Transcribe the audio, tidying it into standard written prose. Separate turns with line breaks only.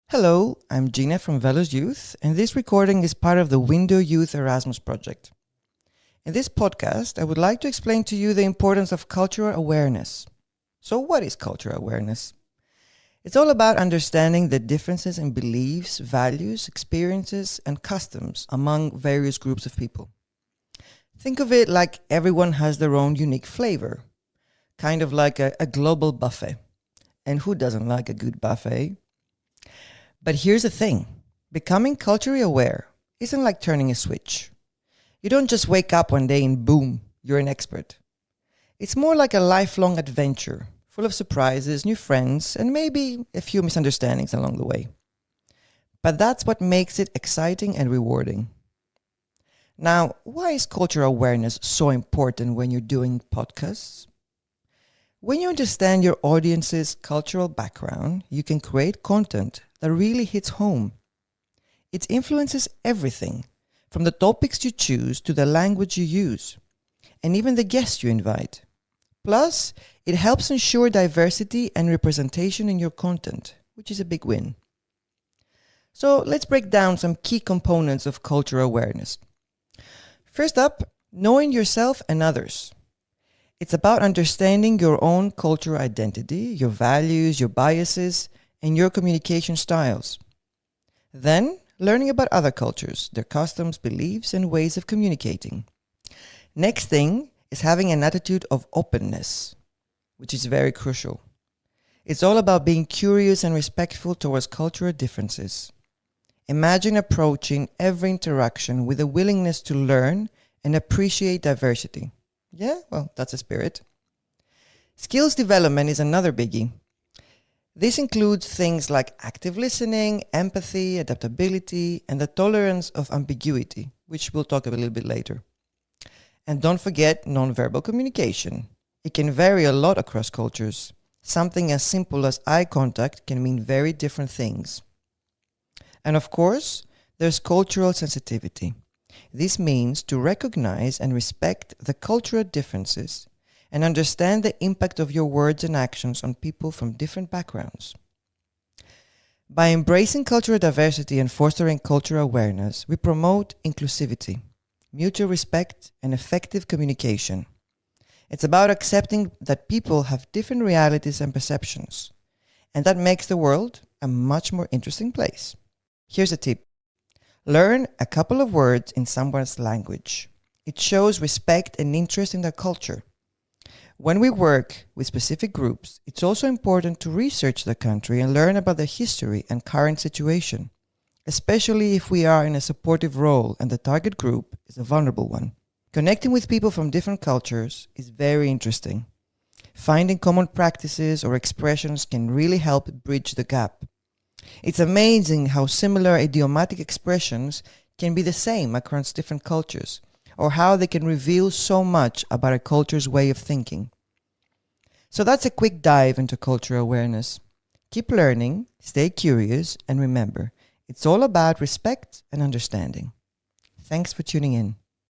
Hello, I'm Gina from Velos Youth, and this recording is part of the Window Youth Erasmus project. In this podcast, I would like to explain to you the importance of cultural awareness. So, what is cultural awareness? It's all about understanding the differences in beliefs, values, experiences, and customs among various groups of people. Think of it like everyone has their own unique flavor, kind of like a global buffet. And who doesn't like a good buffet? But here's the thing, becoming culturally aware isn't like turning a switch. You don't just wake up one day and boom, you're an expert. It's more like a lifelong adventure, full of surprises, new friends, and maybe a few misunderstandings along the way. But that's what makes it exciting and rewarding. Now, why is cultural awareness so important when you're doing podcasts? When you understand your audience's cultural background, you can create content that really hits home. It influences everything, from the topics you choose to the language you use, and even the guests you invite. Plus, it helps ensure diversity and representation in your content, which is a big win. So let's break down some key components of cultural awareness. First up, knowing yourself and others. It's about understanding your own cultural identity, your values, your biases, and your communication styles. Then, learning about other cultures, their customs, beliefs, and ways of communicating. Next thing is having an attitude of openness, which is very crucial. It's all about being curious and respectful towards cultural differences. Imagine approaching every interaction with a willingness to learn and appreciate diversity. Yeah, well, that's a spirit. Skills development is another biggie. This includes things like active listening, empathy, adaptability, and the tolerance of ambiguity, which we'll talk about a little bit later. And don't forget nonverbal communication. It can vary a lot across cultures. Something as simple as eye contact can mean very different things. And of course, there's cultural sensitivity. This means to recognize and respect the cultural differences and understand the impact of your words and actions on people from different backgrounds. By embracing cultural diversity and fostering cultural awareness, we promote inclusivity, mutual respect, and effective communication. It's about accepting that people have different realities and perceptions, and that makes the world a much more interesting place. Here's a tip. Learn a couple of words in someone's language. It shows respect and interest in their culture. When we work with specific groups, it's also important to research the country and learn about their history and current situation, especially if we are in a supportive role and the target group is a vulnerable one. Connecting with people from different cultures is very interesting. Finding common practices or expressions can really help bridge the gap. It's amazing how similar idiomatic expressions can be the same across different cultures, or how they can reveal so much about a culture's way of thinking. So that's a quick dive into cultural awareness. Keep learning, stay curious, and remember, it's all about respect and understanding. Thanks for tuning in.